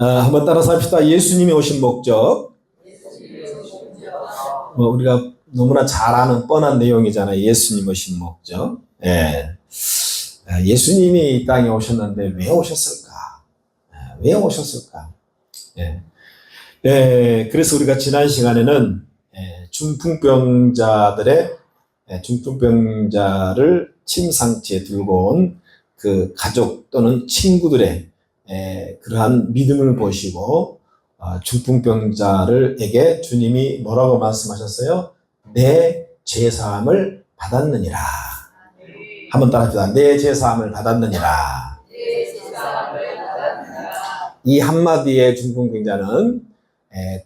한번 따라서 합시다. 예수님이 오신 목적. 우리가 너무나 잘 아는 뻔한 내용이잖아요. 예수님 오신 목적. 예. 예수님이 이 땅에 오셨는데 왜 오셨을까? 왜 오셨을까? 예. 그래서 우리가 지난 시간에는 중풍병자를 침상치에 들고 온 그 가족 또는 친구들의 그러한 믿음을 보시고 중풍병자에게 주님이 뭐라고 말씀하셨어요? 내 죄사함을 받았느니라. 한번 따라합시다. 내 죄사함을 받았느니라. 이 한마디의 중풍병자는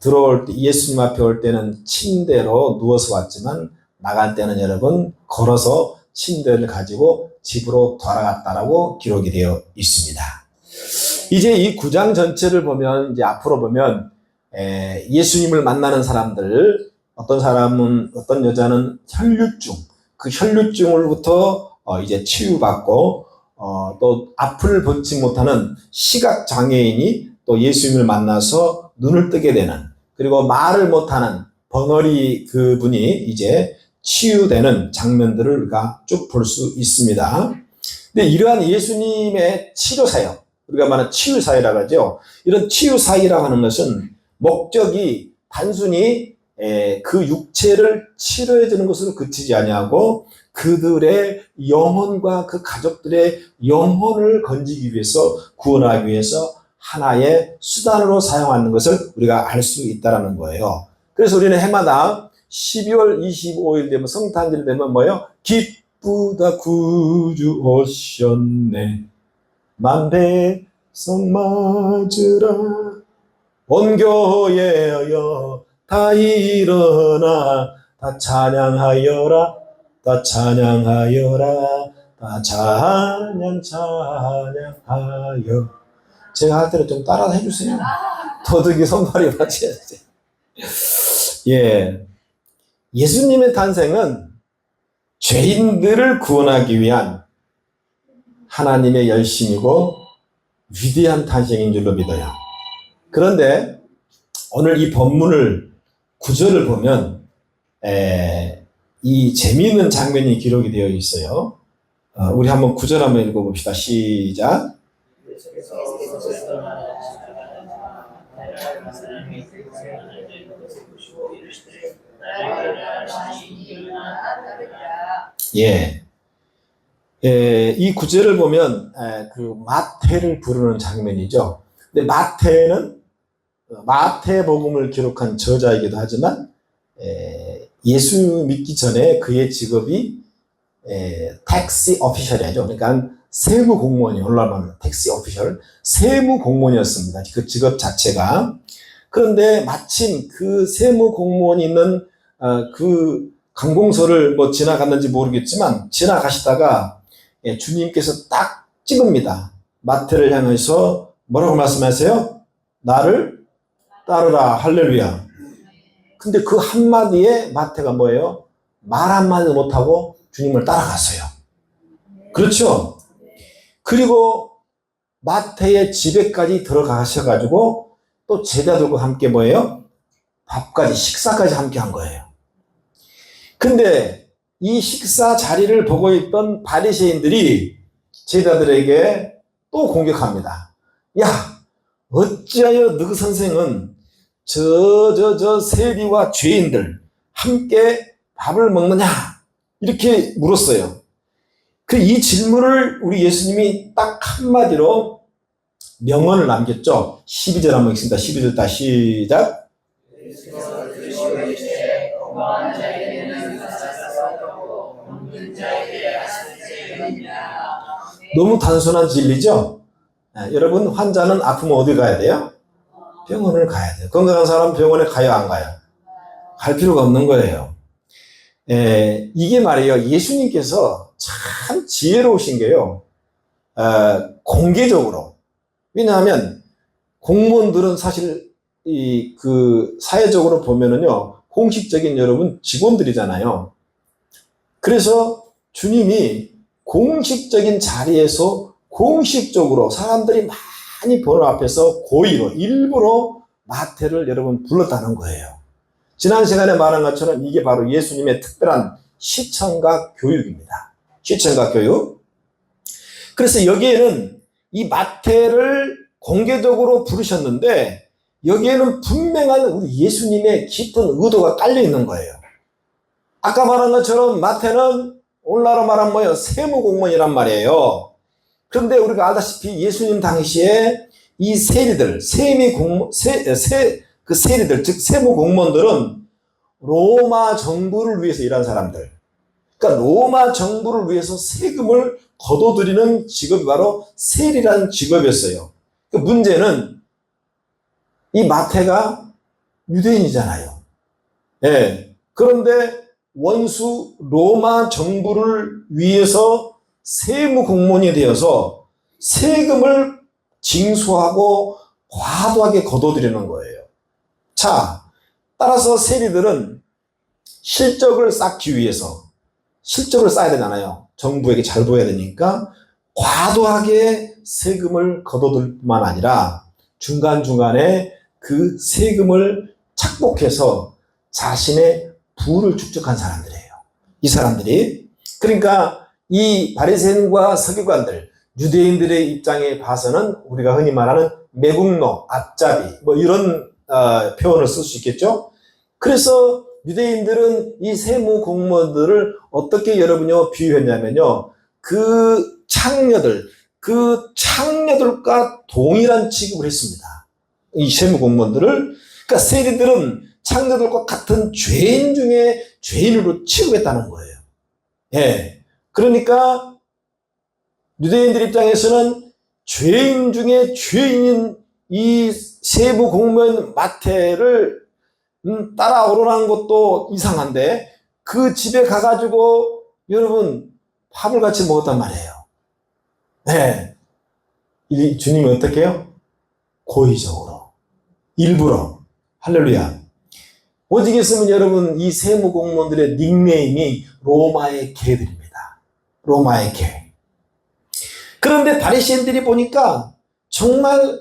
들어올 때, 예수님 앞에 올 때는 침대로 누워서 왔지만 나갈 때는 여러분 걸어서 침대를 가지고 집으로 돌아갔다라고 기록이 되어 있습니다. 이제 이 9장 전체를 보면, 이제 앞으로 보면 예수님을 만나는 사람들, 어떤 여자는 혈류증, 그 혈류증으로부터 이제 치유받고 또 앞을 보지 못하는 시각 장애인이 또 예수님을 만나서 눈을 뜨게 되는, 그리고 말을 못하는 벙어리 그분이 이제 치유되는 장면들을 우리가 쭉 볼 수 있습니다. 근데 이러한 예수님의 치료사역, 우리가 말하는 치유사역이라고 하죠. 이런 치유사역이라고 하는 것은 목적이 단순히 그 육체를 치료해 주는 것으로 그치지 아니하고 그들의 영혼과 그 가족들의 영혼을 건지기 위해서, 구원하기 위해서 하나의 수단으로 사용하는 것을 우리가 알 수 있다는 거예요. 그래서 우리는 해마다 12월 25일 되면, 성탄절 되면 뭐예요? 기쁘다 구주 오셨네, 만배성 맞으라, 온 교회여 다 일어나, 다 찬양하여라, 다 찬양하여라, 다 찬양하여. 제가 할 때는 좀 따라 해주세요. 도둑이 손발이 맞춰야지. 예수님의 탄생은 죄인들을 구원하기 위한 하나님의 열심이고 위대한 탄생인 줄로 믿어요. 그런데 오늘 이 본문을, 구절을 보면 이 재미있는 장면이 기록이 되어 있어요. 우리 한번 구절 한번 읽어봅시다. 시작. 이 구절을 보면 그 마태를 부르는 장면이죠. 근데 마태는 마태복음을 기록한 저자이기도 하지만 예수 믿기 전에 그의 직업이 택시 오피셜이죠. 그러니까 세무 공무원이, 오늘날 말하는 택시 오피셜, 세무 공무원이었습니다. 그 직업 자체가. 그런데 마침 그 세무 공무원이 있는 그 관공서를 뭐 지나갔는지 모르겠지만 지나가시다가 주님께서 딱 찍읍니다. 마태를 향해서 뭐라고 말씀하세요? 나를 따르라. 할렐루야. 근데 그 한마디에 마태가 뭐예요? 말 한마디도 못하고 주님을 따라갔어요. 그렇죠? 그리고 마태의 집에까지 들어가셔가지고 또 제자들과 함께 뭐예요? 밥까지, 식사까지 함께 한 거예요. 근데 이 식사 자리를 보고 있던 바리새인들이 제자들에게 또 공격합니다. 야, 어찌하여 너희 선생은 저 세리와 죄인들 함께 밥을 먹느냐? 이렇게 물었어요. 이 질문을 우리 예수님이 딱 한마디로 명언을 남겼죠. 12절 한번 읽습니다. 12절 다 시작. 너무 단순한 진리죠? 여러분, 환자는 아프면 어디 가야 돼요? 병원을 가야 돼요. 건강한 사람은 병원에 가요, 안 가요? 갈 필요가 없는 거예요. 이게 말이에요. 예수님께서 참 지혜로우신 게요. 공개적으로. 왜냐하면 공무원들은 사실 사회적으로 보면은요, 공식적인 여러분 직원들이잖아요. 그래서 주님이 공식적인 자리에서 공식적으로 사람들이 많이 보는 앞에서 고의로 일부러 마태를 여러분 불렀다는 거예요. 지난 시간에 말한 것처럼 이게 바로 예수님의 특별한 시청각 교육입니다. 시청각 교육. 그래서 여기에는 이 마태를 공개적으로 부르셨는데 여기에는 분명한 우리 예수님의 깊은 의도가 깔려 있는 거예요. 아까 말한 것처럼 마태는 오늘날로 말하면 뭐예요? 세무공무원이란 말이에요. 그런데 우리가 알다시피 예수님 당시에 이 세리들, 그 세리들, 즉 세무공무원들은 로마 정부를 위해서 일한 사람들. 그러니까 로마 정부를 위해서 세금을 거둬들이는 직업이 바로 세리라는 직업이었어요. 그 문제는 이 마태가 유대인이잖아요. 예. 그런데 원수 로마 정부를 위해서 세무공무원이 되어서 세금을 징수하고 과도하게 거둬들이는 거예요. 자, 따라서 세리들은 실적을 쌓기 위해서 실적을 쌓아야 되잖아요. 정부에게 잘 보여야 되니까 과도하게 세금을 거둬들 뿐만 아니라 중간중간에 그 세금을 착복해서 자신의 부를 축적한 사람들이에요. 이 사람들이. 그러니까 이 바리새인과 서기관들, 유대인들의 입장에 봐서는 우리가 흔히 말하는 매국노, 앞잡이 뭐 이런 표현을 쓸 수 있겠죠. 그래서 유대인들은 이 세무 공무원들을 어떻게 여러분요 비유했냐면요, 그 창녀들과 동일한 취급을 했습니다. 이 세무 공무원들을. 그러니까 세리들은 창녀들과 같은 죄인 중에 죄인으로 취급했다는 거예요. 예. 그러니까 유대인들 입장에서는 죄인 중에 죄인인 이 세무 공무원 마태를 따라오라는 것도 이상한데 그 집에 가가지고 여러분 밥을 같이 먹었단 말이에요. 네. 이 주님이 어떻게 해요? 고의적으로, 일부러. 할렐루야. 오직 있으면 여러분 이 세무 공무원들의 닉네임이 로마의 개들입니다. 로마의 개. 그런데 바리새인들이 보니까 정말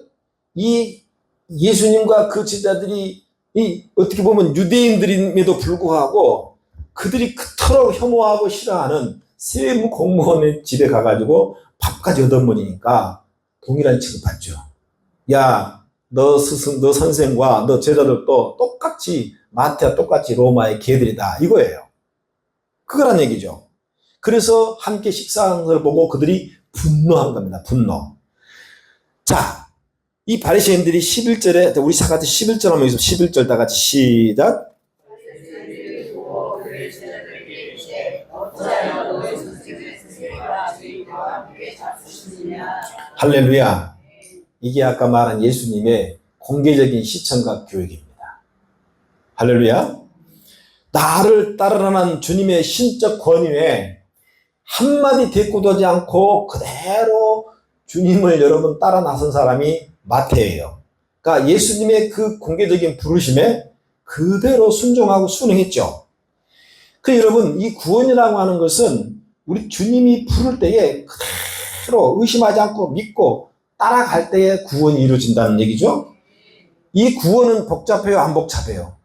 이 예수님과 그 제자들이 이 어떻게 보면 유대인들임에도 불구하고 그들이 그토록 혐오하고 싫어하는 세무 공무원의 집에 가가지고 밥까지 얻어먹으니까 동일한 취급받죠. 야, 너 선생과 너 제자들도 똑같이 마태와 똑같이 로마의 개들이다 이거예요. 그거란 얘기죠. 그래서 함께 식사하는 걸 보고 그들이 분노한 겁니다. 분노. 자, 이 바리새인들이 11절에 우리 같이 11절 한번 읽어서 11절 다 같이 시작. 할렐루야. 이게 아까 말한 예수님의 공개적인 시청각 교육입니다. 할렐루야. 나를 따르라는 주님의 신적 권위에 한마디 대꾸도 하지 않고 그대로 주님을 여러분 따라 나선 사람이 마태예요. 그러니까 예수님의 그 공개적인 부르심에 그대로 순종하고 순응했죠. 그 여러분 이 구원이라고 하는 것은 우리 주님이 부를 때에 그대로 의심하지 않고 믿고 따라갈 때에 구원이 이루어진다는 얘기죠. 이 구원은 복잡해요, 안 복잡해요?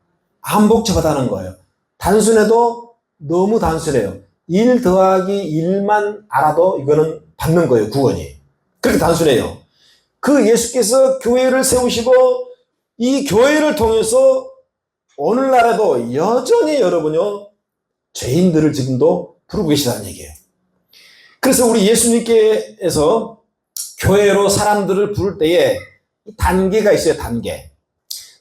안 복잡하다는 거예요. 단순해도 너무 단순해요. 1 더하기 1만 알아도 이거는 받는 거예요, 구원이. 그렇게 단순해요. 그 예수께서 교회를 세우시고 이 교회를 통해서 오늘날에도 여전히 여러분요 죄인들을 지금도 부르고 계시다는 얘기예요. 그래서 우리 예수님께서 교회로 사람들을 부를 때에 단계가 있어요. 단계.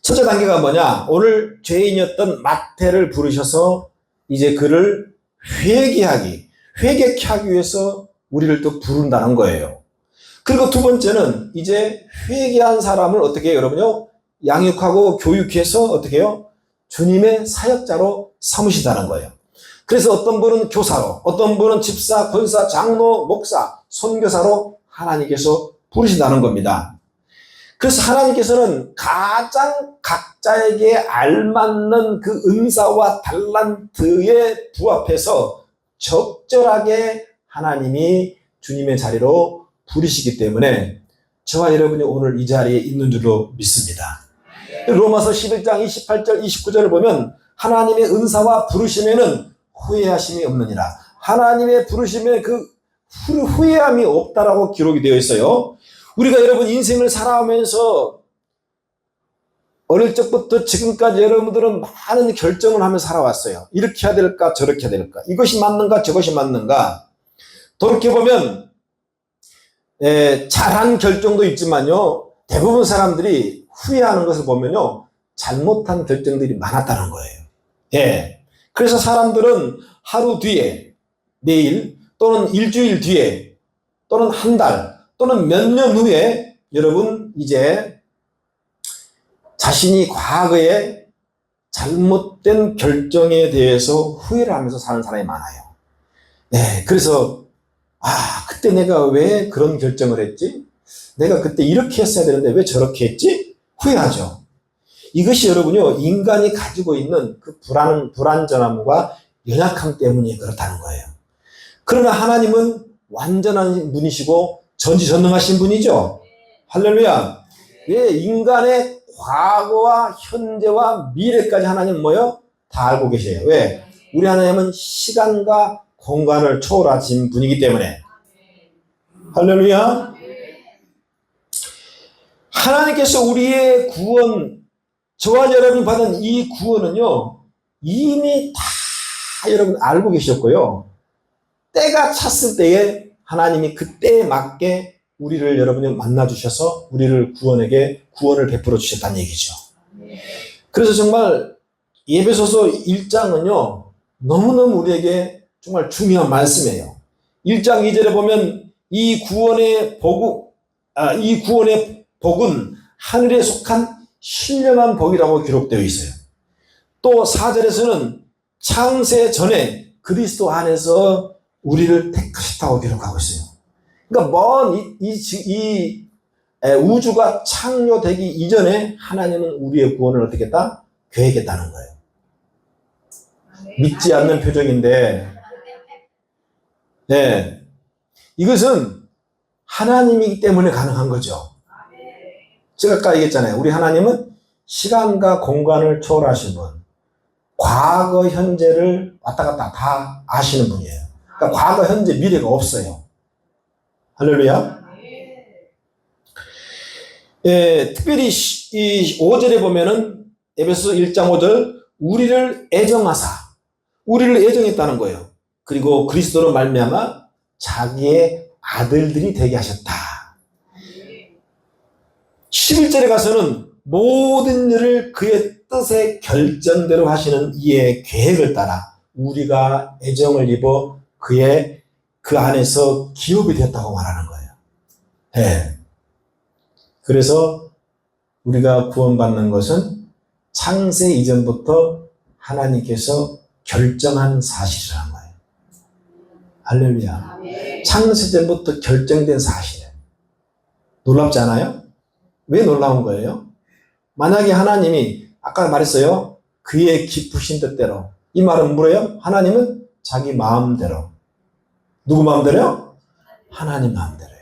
첫째 단계가 뭐냐? 오늘 죄인이었던 마태를 부르셔서 이제 그를 회개케 하기 위해서 우리를 또 부른다는 거예요. 그리고 두 번째는 이제 회개한 사람을 어떻게 해요, 여러분요? 양육하고 교육해서 어떻게 해요? 주님의 사역자로 삼으시다는 거예요. 그래서 어떤 분은 교사로, 어떤 분은 집사, 권사, 장로, 목사, 선교사로 하나님께서 부르신다는 겁니다. 그래서 하나님께서는 가장 각자에게 알맞는 그 은사와 달란트에 부합해서 적절하게 하나님이 주님의 자리로 부르시기 때문에 저와 여러분이 오늘 이 자리에 있는 줄로 믿습니다. 로마서 11장 28절 29절을 보면 하나님의 은사와 부르심에는 후회하심이 없느니라. 하나님의 부르심에 그 후회함이 없다라고 기록이 되어 있어요. 우리가 여러분 인생을 살아오면서 어릴 적부터 지금까지 여러분들은 많은 결정을 하며 살아왔어요. 이렇게 해야 될까 저렇게 해야 될까, 이것이 맞는가 저것이 맞는가. 돌이켜보면 잘한 결정도 있지만요, 대부분 사람들이 후회하는 것을 보면요, 잘못한 결정들이 많았다는 거예요. 예. 그래서 사람들은 하루 뒤에, 내일 또는 일주일 뒤에 또는 한 달 또는 몇 년 후에 여러분 이제 자신이 과거에 잘못된 결정에 대해서 후회를 하면서 사는 사람이 많아요. 네, 그래서 그때 내가 왜 그런 결정을 했지? 내가 그때 이렇게 했어야 되는데 왜 저렇게 했지? 후회하죠. 이것이 여러분요, 인간이 가지고 있는 그 불완전함과 연약함 때문에 그렇다는 거예요. 그러나 하나님은 완전한 분이시고 전지전능하신 분이죠. 할렐루야. 왜 인간의 과거와 현재와 미래까지 하나님은 뭐요? 다 알고 계세요. 왜? 우리 하나님은 시간과 공간을 초월하신 분이기 때문에. 할렐루야. 하나님께서 우리의 구원, 저와 여러분이 받은 이 구원은요, 이미 다 여러분 알고 계셨고요, 때가 찼을 때에 하나님이 그 때에 맞게 우리를 여러분이 만나주셔서 우리를 구원을 베풀어 주셨다는 얘기죠. 그래서 정말 에베소서 1장은요, 너무너무 우리에게 정말 중요한 말씀이에요. 1장 2절에 보면 이 구원의 복은 하늘에 속한 신령한 복이라고 기록되어 있어요. 또 4절에서는 창세 전에 그리스도 안에서 우리를 택하셨다고 기록하고 있어요. 그러니까 이 우주가 창조되기 이전에 하나님은 우리의 구원을 어떻게 했다? 계획했다는 거예요. 믿지 않는 표정인데, 네, 이것은 하나님이기 때문에 가능한 거죠. 제가 아까 얘기했잖아요. 우리 하나님은 시간과 공간을 초월하신 분, 과거 현재를 왔다 갔다 다 아시는 분이에요. 그러니까 과거 현재 미래가 없어요. 할렐루야. 특별히 이 5절에 보면은 에베소 1장 5절, 우리를 애정했다는 거예요. 그리고 그리스도로 말미암아 자기의 아들들이 되게 하셨다. 11절에 가서는 모든 일을 그의 뜻의 결정대로 하시는 이의 계획을 따라 우리가 애정을 입어 그 안에서 기업이 되었다고 말하는 거예요. 네. 그래서 우리가 구원받는 것은 창세 이전부터 하나님께서 결정한 사실이라는 거예요. 할렐루야. 창세 전부터 결정된 사실이에요. 놀랍지 않아요? 왜 놀라운 거예요? 만약에 하나님이 아까 말했어요. 그의 기쁘신 뜻대로. 이 말은 뭐예요? 하나님은 자기 마음대로. 누구 마음대로요? 하나님 마음대로요.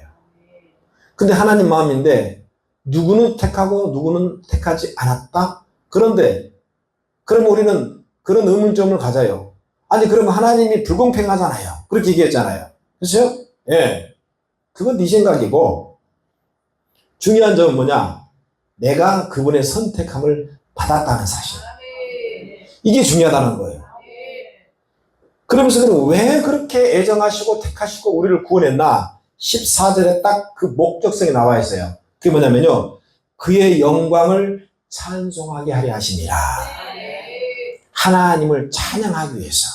근데 하나님 마음인데 누구는 택하고 누구는 택하지 않았다? 그런데 그럼 우리는 그런 의문점을 가져요. 아니 그러면 하나님이 불공평하잖아요. 그렇게 얘기했잖아요. 그렇죠? 예. 그건 네 생각이고 중요한 점은 뭐냐? 내가 그분의 선택함을 받았다는 사실. 이게 중요하다는 거예요. 그러면서 왜 그렇게 애정하시고 택하시고 우리를 구원했나? 14절에 딱 그 목적성이 나와 있어요. 그게 뭐냐면요, 그의 영광을 찬송하게 하려 하심이라. 하나님을 찬양하기 위해서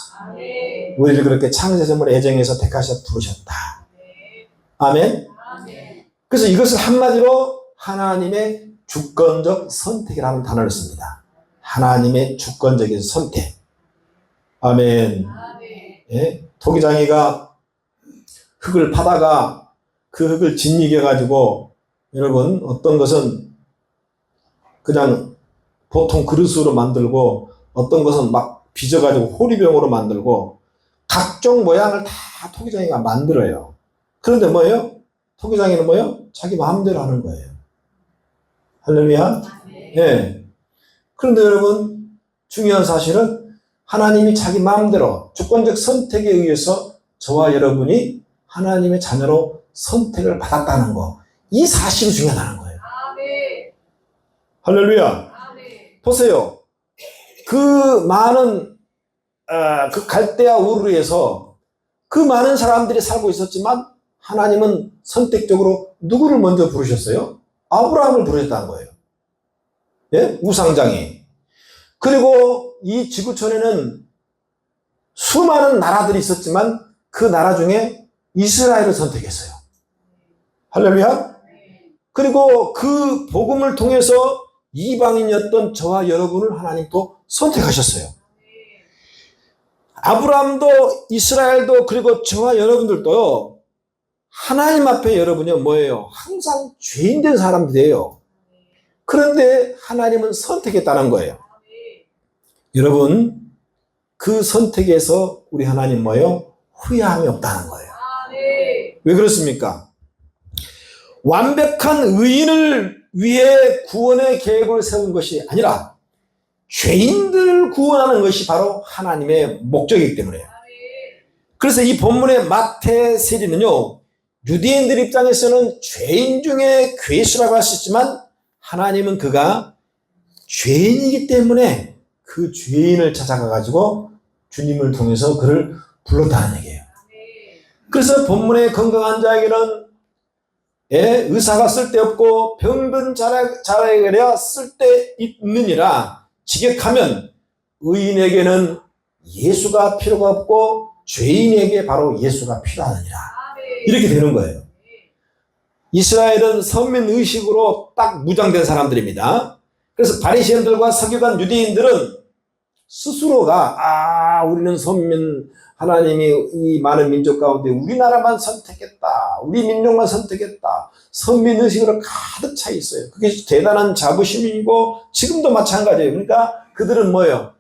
우리를 그렇게 창세전부터 애정해서 택하셔서 부르셨다. 아멘. 그래서 이것을 한마디로 하나님의 주권적 선택이라는 단어를 씁니다. 하나님의 주권적인 선택. 아멘. 예? 토기장이가 흙을 파다가 그 흙을 짓이겨가지고, 여러분, 어떤 것은 그냥 보통 그릇으로 만들고, 어떤 것은 막 빚어가지고 호리병으로 만들고, 각종 모양을 다 토기장이가 만들어요. 그런데 뭐예요? 토기장에는 뭐예요? 자기 마음대로 하는 거예요. 할렐루야. 예. 그런데 여러분, 중요한 사실은 하나님이 자기 마음대로 주권적 선택에 의해서 저와 여러분이 하나님의 자녀로 선택을 받았다는 거. 이 사실이 중요하다는 거예요. 할렐루야. 보세요. 그 많은 그 갈대아 우르에서 그 많은 사람들이 살고 있었지만 하나님은 선택적으로 누구를 먼저 부르셨어요? 아브라함을 부르셨다는 거예요. 예? 우상장이. 그리고 이 지구촌에는 수많은 나라들이 있었지만 그 나라 중에 이스라엘을 선택했어요. 할렐루야. 그리고 그 복음을 통해서 이방인이었던 저와 여러분을 하나님 또 선택하셨어요. 아브라함도 이스라엘도 그리고 저와 여러분들도요, 하나님 앞에 여러분이 뭐예요? 항상 죄인된 사람들이에요. 그런데 하나님은 선택했다는 거예요. 여러분, 그 선택에서 우리 하나님 뭐예요? 후회함이 없다는 거예요. 왜 그렇습니까? 완벽한 의인을 위해 구원의 계획을 세운 것이 아니라 죄인들을 구원하는 것이 바로 하나님의 목적이기 때문에요. 그래서 이 본문의 마태 세리는요, 유대인들 입장에서는 죄인 중에 괴수라고 할 수 있지만 하나님은 그가 죄인이기 때문에 그 죄인을 찾아가가지고 주님을 통해서 그를 불렀다는 얘기예요. 그래서 본문의 건강한 자에게는 의사가 쓸데없고 병든 자에게야 쓸데있느니라 직역하면 의인에게는 예수가 필요가 없고 죄인에게 바로 예수가 필요하느니라. 이렇게 되는 거예요. 이스라엘은 선민의식으로 딱 무장된 사람들입니다. 그래서 바리새인들과 서기관 유대인들은 스스로가 우리는 선민, 하나님이 이 많은 민족 가운데 우리나라만 선택했다, 우리 민족만 선택했다, 선민의식으로 가득 차 있어요. 그게 대단한 자부심이고 지금도 마찬가지예요. 그러니까 그들은 뭐예요?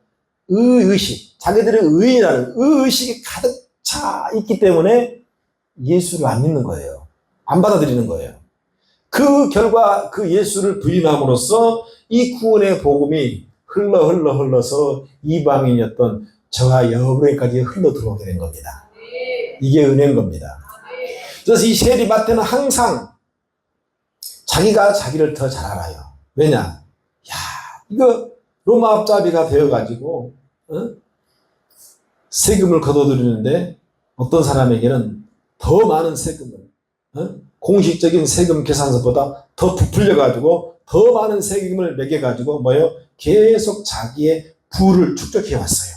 의의식, 자기들의 의의라는 의의식이 가득 차 있기 때문에 예수를 안 믿는 거예요. 안 받아들이는 거예요. 그 결과 그 예수를 부인함으로써 이 구원의 복음이 흘러서 이방인이었던 저와 여러분에게까지 흘러 들어오게 된 겁니다. 이게 은혜인 겁니다. 그래서 이 세리 마태는 항상 자기가 자기를 더 잘 알아요. 왜냐? 이거 로마 앞잡이가 되어가지고 세금을 거둬들이는데 어떤 사람에게는 더 많은 세금을 공식적인 세금 계산서보다 더 부풀려가지고 더 많은 세금을 매겨가지고 뭐예요? 계속 자기의 부를 축적해 왔어요.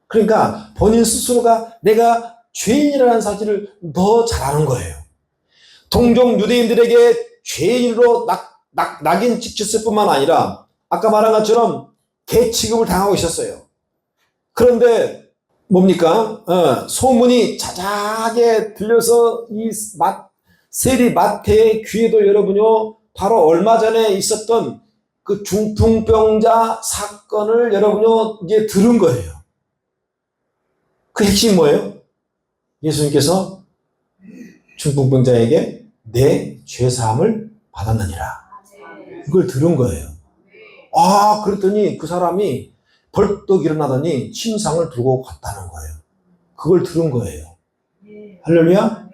그러니까 본인 스스로가 내가 죄인이라는 사실을 더 잘 아는 거예요. 동종 유대인들에게 죄인으로 낙인 찍혔을 뿐만 아니라 아까 말한 것처럼 개 취급을 당하고 있었어요. 그런데 뭡니까? 소문이 자자하게 들려서 이 세리 마태의 귀에도 여러분요, 바로 얼마 전에 있었던 그 중풍병자 사건을 여러분요, 이제 들은 거예요. 그 핵심이 뭐예요? 예수님께서 중풍병자에게 내 죄사함을 받았느니라. 이걸 들은 거예요. 그랬더니 그 사람이 벌떡 일어나더니 침상을 들고 갔다는 거예요. 그걸 들은 거예요. 할렐루야?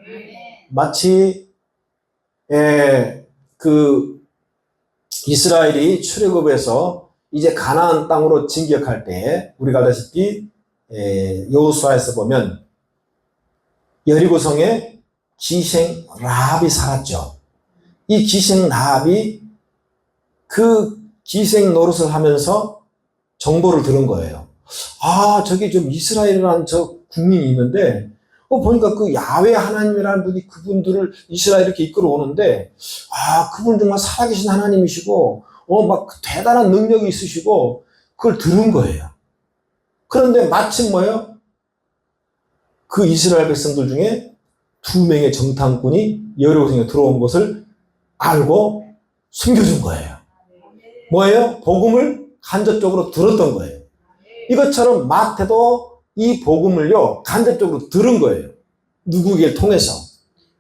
마치 그 이스라엘이 출애굽에서 이제 가나안 땅으로 진격할 때 우리가 알다시피 여호수아에서 보면 여리고성에 기생 라합이 살았죠. 이 기생 라합이 그 기생 노릇을 하면서 정보를 들은 거예요. 저기 좀 이스라엘이라는 저 국민이 있는데 보니까 그 야훼 하나님이라는 분이 그분들을 이스라엘 이렇게 이끌어 오는데 그분 정말 살아계신 하나님이시고 막 대단한 능력이 있으시고 그걸 들은 거예요. 그런데 마침 뭐예요? 그 이스라엘 백성들 중에 2명의 정탐꾼이 여리고성에 들어온 것을 알고 숨겨준 거예요. 뭐예요? 복음을 간접적으로 들었던 거예요. 이것처럼 마태도 이 복음을요, 간접적으로 들은 거예요. 누구에게 통해서.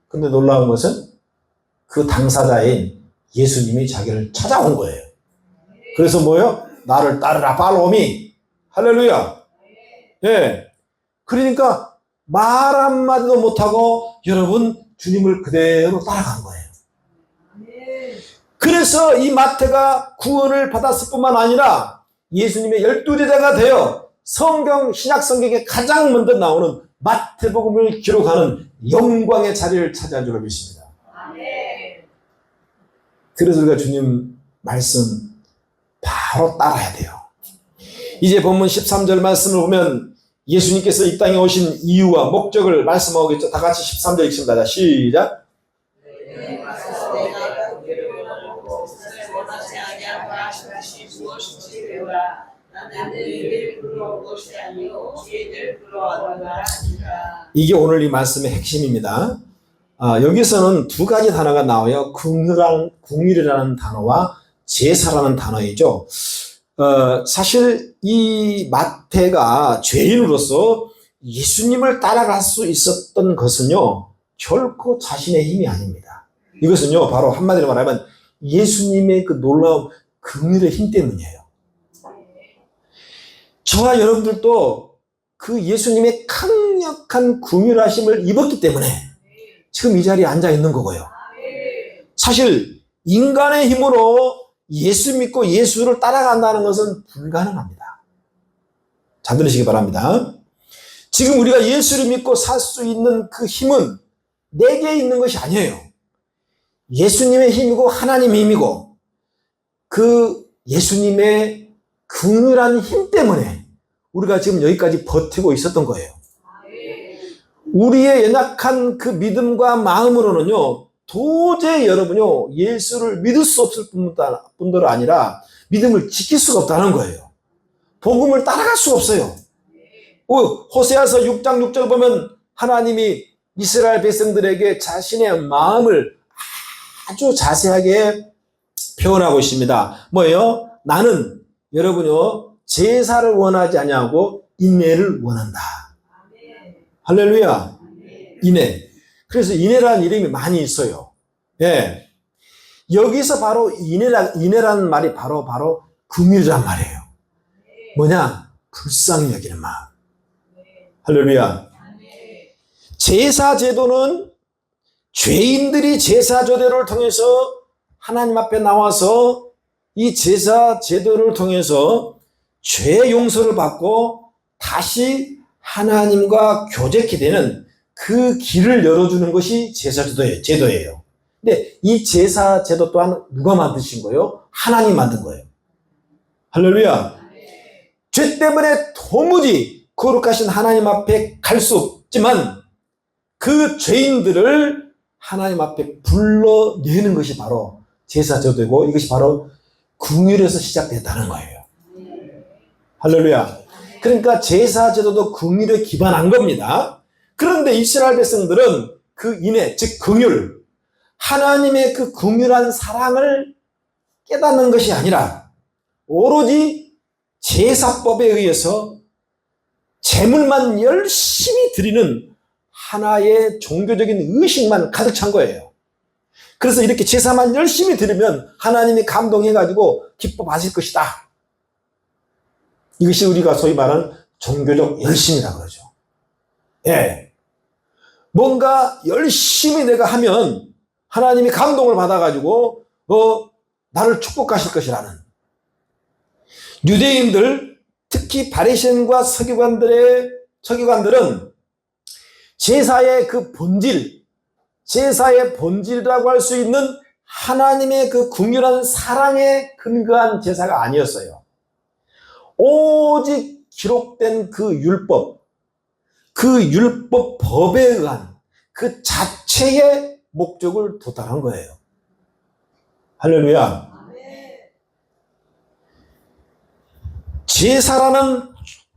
근데 놀라운 것은 그 당사자인 예수님이 자기를 찾아온 거예요. 그래서 뭐요? 나를 따르라, 팔로미. 할렐루야. 예. 그러니까 말 한마디도 못하고 여러분 주님을 그대로 따라간 거예요. 그래서 이 마태가 구원을 받았을 뿐만 아니라 예수님의 12제자가 되어 신약 성경에 가장 먼저 나오는 마태복음을 기록하는 영광의 자리를 차지한 줄로 믿습니다. 그래서 우리가 주님 말씀 바로 따라야 돼요. 이제 본문 13절 말씀을 보면 예수님께서 이 땅에 오신 이유와 목적을 말씀하고 있죠. 다 같이 13절 읽습니다. 시작. 이게 오늘 이 말씀의 핵심입니다. 여기서는 두 가지 단어가 나와요. 궁일이라는 단어와 제사라는 단어이죠. 사실 이 마태가 죄인으로서 예수님을 따라갈 수 있었던 것은요, 결코 자신의 힘이 아닙니다. 이것은요, 바로 한마디로 말하면 예수님의 그 놀라운 긍휼의 힘 때문이에요. 저와 여러분들도 그 예수님의 강력한 긍휼하심을 입었기 때문에 지금 이 자리에 앉아 있는 거고요. 사실 인간의 힘으로 예수 믿고 예수를 따라간다는 것은 불가능합니다. 잘 들으시기 바랍니다. 지금 우리가 예수를 믿고 살 수 있는 그 힘은 내게 있는 것이 아니에요. 예수님의 힘이고 하나님의 힘이고 그 예수님의 긍휼한 힘 때문에 우리가 지금 여기까지 버티고 있었던 거예요. 우리의 연약한 그 믿음과 마음으로는요, 도저히 여러분요, 예수를 믿을 수 없을 뿐더러 아니라 믿음을 지킬 수가 없다는 거예요. 복음을 따라갈 수가 없어요. 호세아서 6장 6절 보면 하나님이 이스라엘 백성들에게 자신의 마음을 아주 자세하게 표현하고 있습니다. 뭐예요? 나는 여러분요, 제사를 원하지 아니하고 인내를 원한다. 할렐루야. 인내. 그래서 인내라는 이름이 많이 있어요. 예. 여기서 바로 인내라는 말이 바로 긍휼이란 말이에요. 뭐냐? 불쌍히 여기는 마음. 할렐루야. 제사 제도는 죄인들이 제사 제도를 통해서 하나님 앞에 나와서 이 제사 제도를 통해서 죄 용서를 받고 다시 하나님과 교제케 되는 그 길을 열어주는 것이 제사 제도예요. 근데 이 제사 제도 또한 누가 만드신 거예요? 하나님 만든 거예요. 할렐루야. 죄 때문에 도무지 거룩하신 하나님 앞에 갈 수 없지만 그 죄인들을 하나님 앞에 불러내는 것이 바로 제사 제도이고 이것이 바로 긍휼에서 시작됐다는 거예요. 할렐루야. 그러니까 제사 제도도 긍휼에 기반한 겁니다. 그런데 이스라엘 백성들은 그 인애, 즉 긍휼, 하나님의 그 긍휼한 사랑을 깨닫는 것이 아니라 오로지 제사법에 의해서 제물만 열심히 드리는 하나의 종교적인 의식만 가득 찬 거예요. 그래서 이렇게 제사만 열심히 드리면 하나님이 감동해가지고 기뻐하실 것이다. 이것이 우리가 소위 말하는 종교적 열심이라고 그러죠. 예. 뭔가 열심히 내가 하면 하나님이 감동을 받아가지고 나를 축복하실 것이라는. 유대인들, 특히 바리새인과 서기관들은 제사의 그 본질, 제사의 본질이라고 할 수 있는 하나님의 그 긍휼한 사랑에 근거한 제사가 아니었어요. 오직 기록된 그 율법, 그 율법 법에 의한 그 자체의 목적을 도달한 거예요. 할렐루야.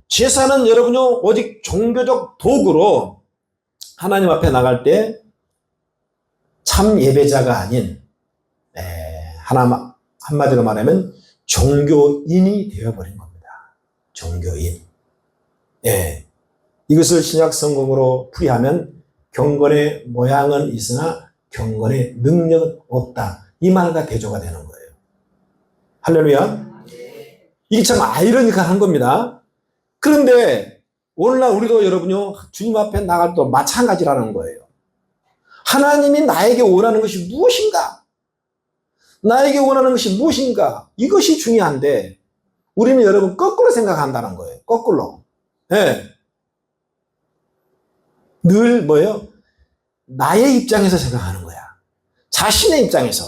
제사는 여러분요, 오직 종교적 도구로 하나님 앞에 나갈 때 참 예배자가 아닌, 한마디로 말하면 종교인이 되어버린 겁니다. 종교인. 이것을 신약 성경으로 풀이하면 경건의 모양은 있으나 경건의 능력은 없다. 이 말과 대조가 되는 거예요. 할렐루야. 이게 참 아이러니컬한 겁니다. 그런데 오늘날 우리도 여러분요, 주님 앞에 나갈 때 마찬가지라는 거예요. 하나님이 나에게 원하는 것이 무엇인가? 나에게 원하는 것이 무엇인가? 이것이 중요한데 우리는 여러분 거꾸로 생각한다는 거예요. 거꾸로. 네. 늘 뭐예요? 나의 입장에서 생각하는 거야. 자신의 입장에서.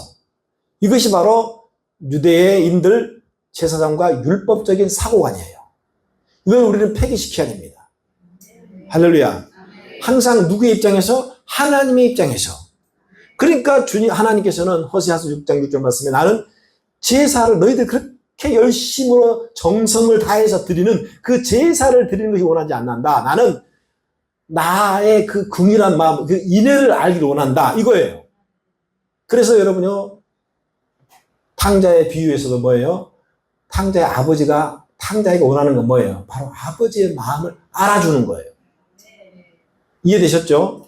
이것이 바로 유대인들 제사장과 율법적인 사고관이에요. 이걸 우리는 폐기시켜야 됩니다. 할렐루야. 항상 누구의 입장에서? 하나님의 입장에서. 그러니까 하나님께서는 호세아서 6장 6절 말씀에 나는 제사를 너희들 그렇게 열심으로 정성을 다해서 드리는 그 제사를 드리는 것이 원하지 않는다. 나는 나의 그 긍휼한 마음, 그 인애를 알기를 원한다. 이거예요. 그래서 여러분요, 탕자의 비유에서도 뭐예요? 탕자의 아버지가 탕자에게 원하는 건 뭐예요? 바로 아버지의 마음을 알아주는 거예요. 이해되셨죠?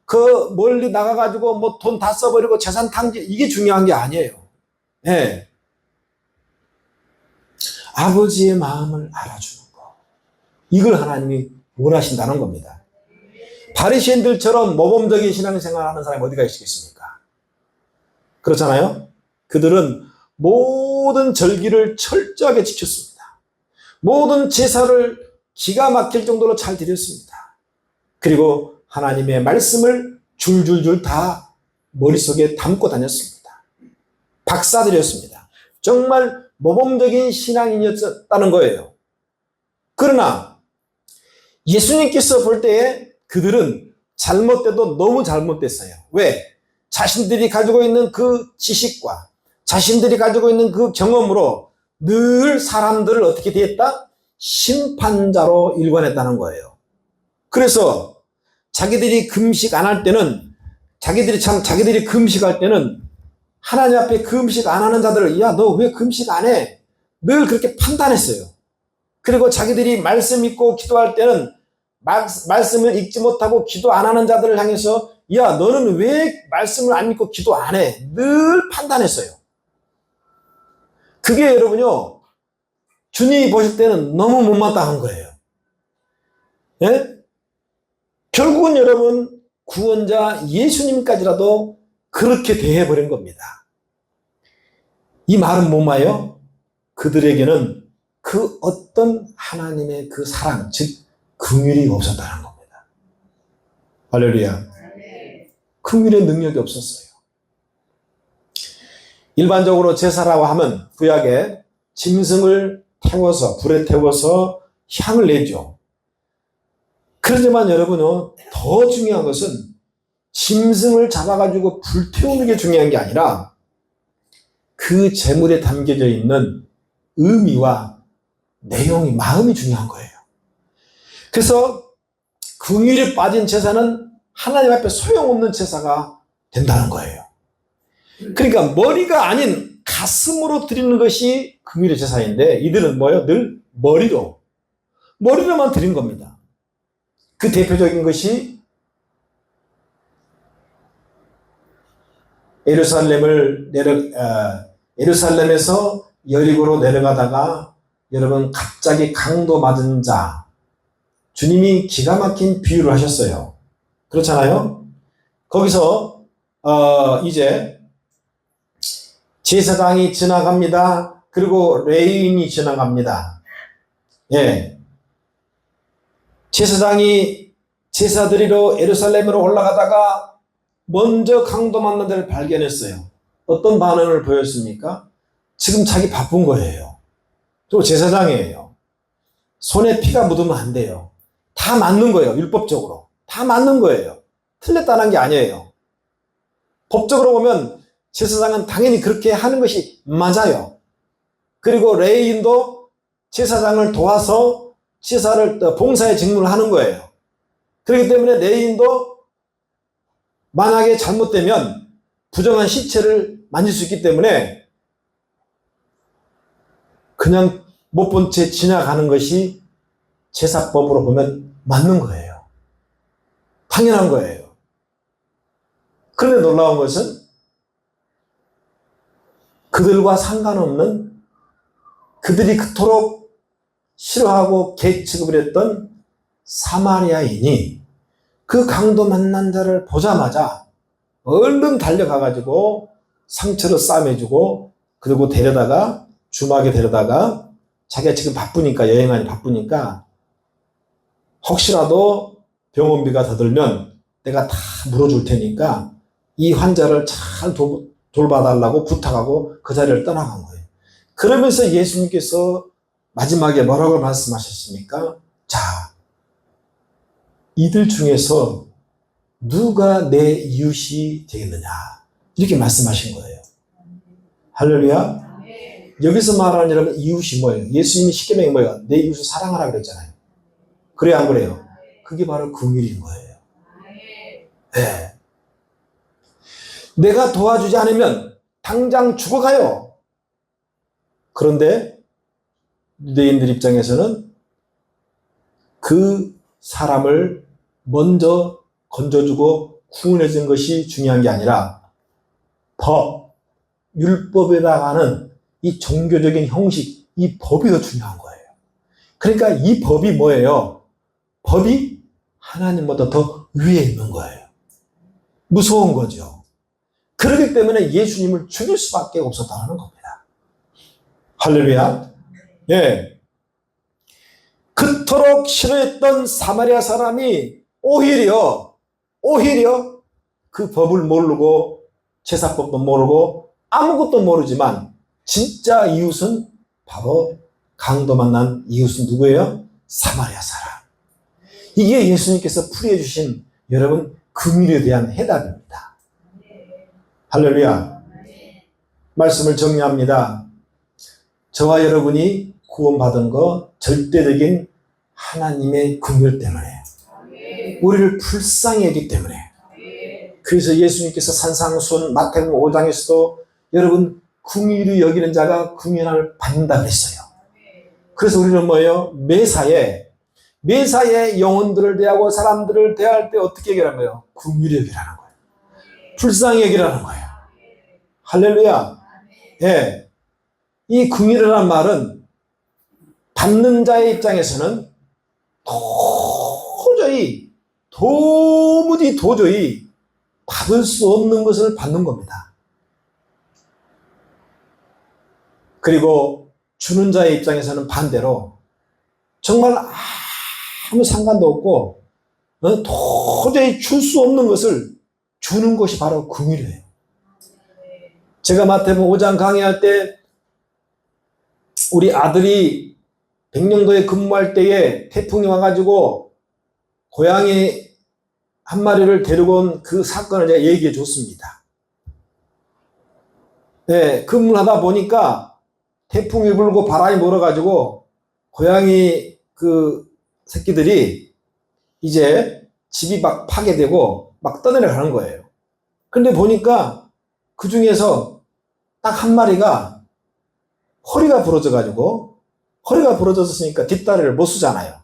그 멀리 나가가지고 뭐 돈 다 써버리고 재산 탕지, 이게 중요한 게 아니에요. 네. 아버지의 마음을 알아주는 거. 이걸 하나님이 원하신다는 겁니다. 바리새인들처럼 모범적인 신앙생활을 하는 사람이 어디가 있겠습니까? 그렇잖아요? 그들은 모든 절기를 철저하게 지켰습니다. 모든 제사를 기가 막힐 정도로 잘 드렸습니다. 그리고 하나님의 말씀을 줄줄줄 다 머릿속에 담고 다녔습니다. 박사들이었습니다. 정말 모범적인 신앙인이었다는 거예요. 그러나 예수님께서 볼 때에 그들은 잘못돼도 너무 잘못됐어요. 왜? 자신들이 가지고 있는 그 지식과 자신들이 가지고 있는 그 경험으로 늘 사람들을 어떻게 대했다? 심판자로 일관했다는 거예요. 그래서 자기들이 금식 안 할 때는 자기들이 금식할 때는 하나님 앞에 금식 안 하는 자들을 야, 너 왜 금식 안 해? 늘 그렇게 판단했어요. 그리고 자기들이 말씀 읽고 기도할 때는 말씀을 읽지 못하고 기도 안 하는 자들을 향해서 야, 너는 왜 말씀을 안 읽고 기도 안 해? 늘 판단했어요. 그게 여러분요, 주님이 보실 때는 너무 못마땅한 거예요. 예? 결국은 여러분, 구원자 예수님까지라도 그렇게 대해버린 겁니다. 이 말은 뭐마요? 그들에게는 그 어떤 하나님의 그 사랑, 즉 긍휼이 없었다는 겁니다. 할렐루야. 긍휼의 능력이 없었어요. 일반적으로 제사라고 하면 구약에 짐승을 태워서 불에 태워서 향을 내죠. 그렇지만 여러분은 더 중요한 것은 짐승을 잡아가지고 불태우는 게 중요한 게 아니라 그 제물에 담겨져 있는 의미와 내용이, 마음이 중요한 거예요. 그래서 긍휼이 빠진 제사는 하나님 앞에 소용없는 제사가 된다는 거예요. 그러니까 머리가 아닌 가슴으로 드리는 것이 긍휼의 제사인데 이들은 뭐예요? 늘 머리로만 드린 겁니다. 그 대표적인 것이 예루살렘에서 여리고로 내려가다가 여러분 갑자기 강도 맞은 자, 주님이 기가 막힌 비유를 하셨어요. 그렇잖아요? 거기서 이제 제사장이 지나갑니다. 그리고 레위인이 지나갑니다. 예. 제사장이 제사 드리러 예루살렘으로 올라가다가 먼저 강도 만난 데를 발견했어요. 어떤 반응을 보였습니까? 지금 자기 바쁜 거예요. 또 제사장이에요. 손에 피가 묻으면 안 돼요. 다 맞는 거예요. 율법적으로. 다 맞는 거예요. 틀렸다는 게 아니에요. 법적으로 보면 제사장은 당연히 그렇게 하는 것이 맞아요. 그리고 레위인도 제사장을 도와서 제사를 봉사의 직무를 하는 거예요. 그렇기 때문에 레위인도 만약에 잘못되면 부정한 시체를 만질 수 있기 때문에 그냥 못 본 채 지나가는 것이 제사법으로 보면 맞는 거예요. 당연한 거예요. 그런데 놀라운 것은 그들과 상관없는, 그들이 그토록 싫어하고 개취급을 했던 사마리아인이 그 강도 만난 자를 보자마자 얼른 달려가가지고 상처를 싸매주고, 그리고 데려다가 주막에 데려다가, 자기가 지금 바쁘니까, 여행하니 바쁘니까 혹시라도 병원비가 더 들면 내가 다 물어줄 테니까 이 환자를 잘 돌봐달라고 부탁하고 그 자리를 떠나간 거예요. 그러면서 예수님께서 마지막에 뭐라고 말씀하셨습니까? 자, 이들 중에서 누가 내 이웃이 되겠느냐, 이렇게 말씀하신 거예요. 할렐루야. 여기서 말하는 여러분 이웃이 뭐예요? 예수님이 십계명이 뭐예요? 내 이웃을 사랑하라 그랬잖아요. 그래요, 안 그래요? 그게 바로 긍휼인 거예요. 네. 내가 도와주지 않으면 당장 죽어가요. 그런데 유대인들 입장에서는 그 사람을 먼저 건져주고 구원해준 것이 중요한 게 아니라 율법에다가는 이 종교적인 형식, 이 법이 더 중요한 거예요. 그러니까 이 법이 뭐예요? 법이 하나님보다 더 위에 있는 거예요. 무서운 거죠. 그렇기 때문에 예수님을 죽일 수밖에 없었다는 겁니다. 할렐루야. 예. 그토록 싫어했던 사마리아 사람이 오히려 그 법을 모르고 제사법도 모르고 아무것도 모르지만 진짜 이웃은 바로 강도 만난 이웃은 누구예요? 사마리아 사람. 이게 예수님께서 풀이해 주신 여러분 긍휼에 대한 해답입니다. 할렐루야. 말씀을 정리합니다. 저와 여러분이 구원받은 거 절대적인 하나님의 긍휼 때문에, 우리를 불쌍히 여기기 때문에. 그래서 예수님께서 산상순 마태복음 5장에서도 여러분 긍휼히 여기는 자가 긍휼함을 받는다 그랬어요. 그래서 우리는 뭐예요? 매사에 영혼들을 대하고 사람들을 대할 때 어떻게 여기라는 거예요? 긍휼히 여기라는 거예요. 불쌍히 여기라는 거예요. 할렐루야. 예. 이 긍휼이라는 말은 받는 자의 입장에서는 도저히 받을 수 없는 것을 받는 겁니다. 그리고 주는 자의 입장에서는 반대로 정말 아무 상관도 없고 도저히 줄 수 없는 것을 주는 것이 바로 긍휼이에요. 제가 마태복음 5장 강의할 때 우리 아들이 백령도에 근무할 때에 태풍이 와가지고 고양이 한 마리를 데리고 온 그 사건을 제가 얘기해 줬습니다. 네, 근무를 하다 보니까 태풍이 불고 바람이 불어가지고 고양이 그 새끼들이 이제 집이 막 파괴되고 막 떠내려가는 거예요. 근데 보니까 그 중에서 딱 한 마리가 허리가 부러졌으니까 뒷다리를 못 쓰잖아요.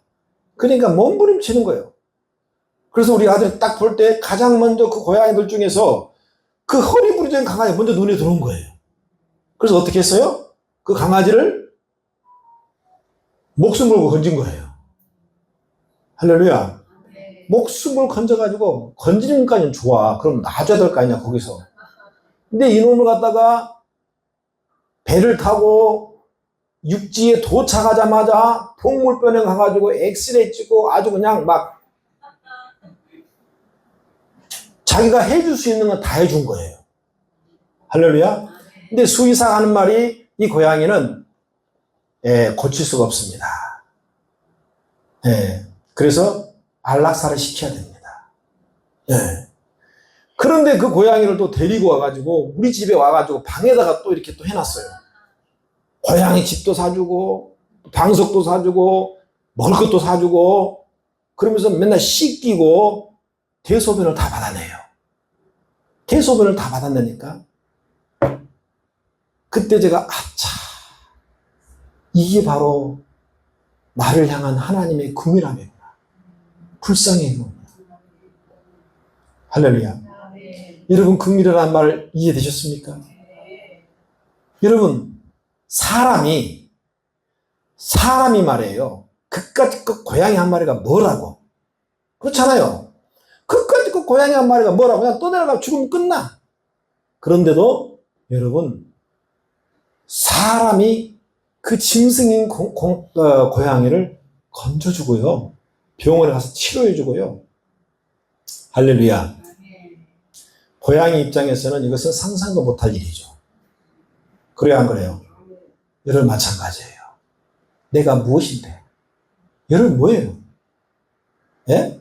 그러니까 몸부림치는 거예요. 그래서 우리 아들이 딱 볼 때 가장 먼저 그 고양이들 중에서 그 허리 부러진 강아지가 먼저 눈에 들어온 거예요. 그래서 어떻게 했어요? 그 강아지를 목숨 걸고 건진 거예요. 할렐루야. 목숨을 건져가지고 건지는 것까지는 좋아. 그럼 놔줘야 될 거 아니냐, 거기서. 근데 이놈을 갖다가 배를 타고 육지에 도착하자마자 동물병원에 가가지고 엑스레이 찍고 아주 그냥 막 자기가 해줄 수 있는 건 다 해준 거예요. 할렐루야. 근데 수의사가 하는 말이 이 고양이는 고칠 수가 없습니다. 그래서 안락사를 시켜야 됩니다. 그런데 그 고양이를 또 데리고 와가지고 우리 집에 와가지고 방에다가 또 이렇게 또 해놨어요. 고양이 집도 사주고 방석도 사주고 먹을 것도 사주고 그러면서 맨날 씻기고 대소변을 다 받아내요. 대소변을 다 받아내니까 그때 제가 아차, 이게 바로 나를 향한 하나님의 긍휼함이구나. 불쌍히 해요. 할렐루야. 여러분, 긍휼이라는 말 이해되셨습니까? 여러분, 사람이 말이에요. 그까짓 그 고양이 한 마리가 뭐라고? 그렇잖아요. 그까짓 그 고양이 한 마리가 뭐라고? 그냥 떠내려가 죽으면 끝나. 그런데도 여러분, 사람이 그 짐승인 고양이를 건져주고요. 병원에 가서 치료해주고요. 할렐루야. 고양이 입장에서는 이것은 상상도 못할 일이죠. 그래요, 안 그래요? 여러분 마찬가지예요. 내가 무엇인데? 여러분 뭐예요? 예?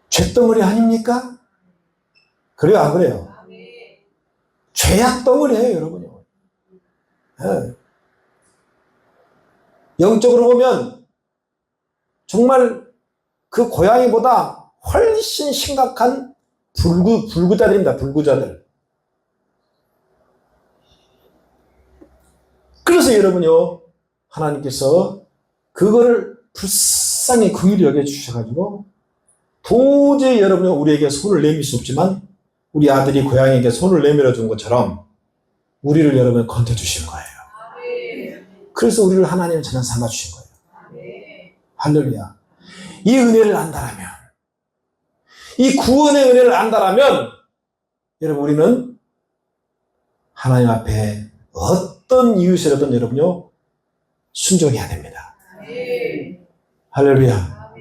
죄덩어리 아닙니까? 그래요, 안 그래요? 죄악 덩어리예요, 여러분요. 예. 영적으로 보면 정말 그 고양이보다 훨씬 심각한 불구자들입니다. 불구자들. 그래서 여러분요, 하나님께서 그거를 불쌍히 긍휼히 여겨주셔가지고 도저히 여러분요, 우리에게 손을 내밀 수 없지만 우리 아들이 고양이에게 손을 내밀어 준 것처럼 우리를 여러분 건져주신 거예요. 그래서 우리를 하나님의 자녀 삼아주신 거예요. 할렐루야. 이 은혜를 안다라면, 이 구원의 은혜를 안다라면 여러분, 우리는 하나님 앞에 어떤 이웃이라든 여러분요, 순종해야 됩니다. 할렐루야.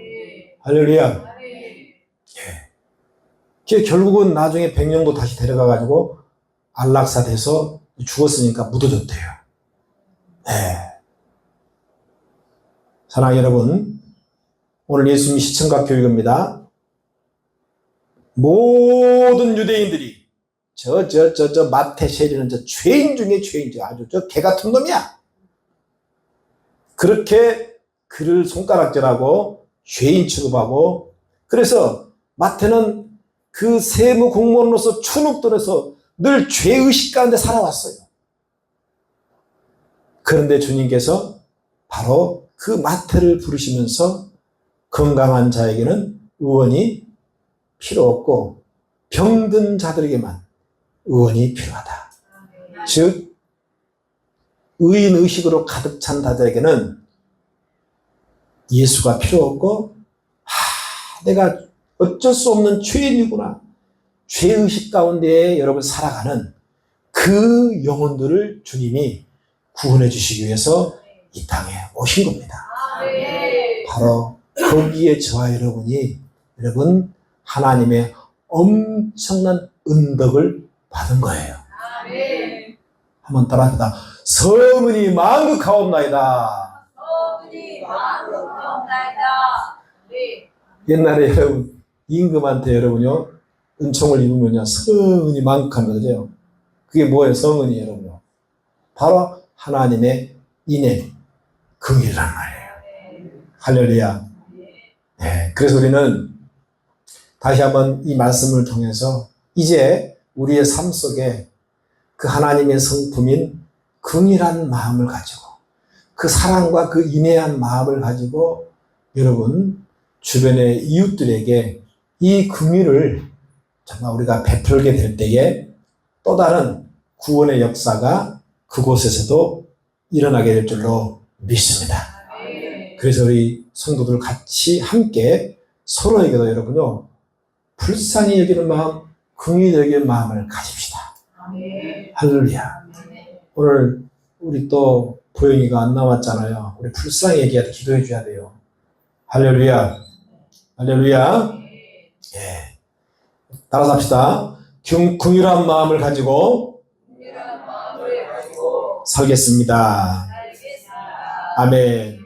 할렐루야. 예. 결국은 나중에 백령도 다시 데려가가지고 안락사 돼서 죽었으니까 묻어줬대요. 예. 사랑하는 여러분, 오늘 예수님 시청각 교육입니다. 모든 유대인들이 저 마태 세리는 저 죄인 중에 죄인이죠. 아주 저 개 같은 놈이야. 그렇게 그를 손가락질하고 죄인 취급하고, 그래서 마태는 그 세무 공무원으로서 추눅들어서 늘 죄의식 가운데 살아왔어요. 그런데 주님께서 바로 그 마태를 부르시면서 건강한 자에게는 의원이 필요 없고 병든 자들에게만 의원이 필요하다. 즉 의인 의식으로 가득 찬 자들에게는 예수가 필요 없고, 내가 어쩔 수 없는 죄인이구나, 죄의식 가운데 여러분 살아가는 그 영혼들을 주님이 구원해 주시기 위해서 이 땅에 오신 겁니다. 바로 거기에 저와 여러분이 여러분 하나님의 엄청난 은덕을 받은 거예요. 한번 따라합니다. 성은이 만극하옵나이다. 옛날에 여러분 임금한테 여러분요 은총을 입으면요 성은이 만극한 거죠. 그게 뭐예요? 성은이 여러분요 바로 하나님의 인애 긍휼이란 말이에요. 할렐루야. 네, 그래서 우리는 다시 한번 이 말씀을 통해서 이제 우리의 삶 속에 그 하나님의 성품인 긍휼한 마음을 가지고 그 사랑과 그 인애한 마음을 가지고 여러분 주변의 이웃들에게 이 긍휼을 정말 우리가 베풀게 될 때에 또 다른 구원의 역사가 그곳에서도 일어나게 될 줄로 믿습니다. 그래서 우리 성도들 같이 함께 서로에게도 여러분요 불쌍히 여기는 마음, 긍휼히 여기는 마음을 가집시다. 할렐루야. 오늘 우리 또 보영이가 안 나왔잖아요. 우리 불쌍히 얘기해야 기도해 줘야 돼요. 할렐루야. 할렐루야. 예. 따라서 합시다. 긍휼한 마음을 가지고 살겠습니다. 아멘.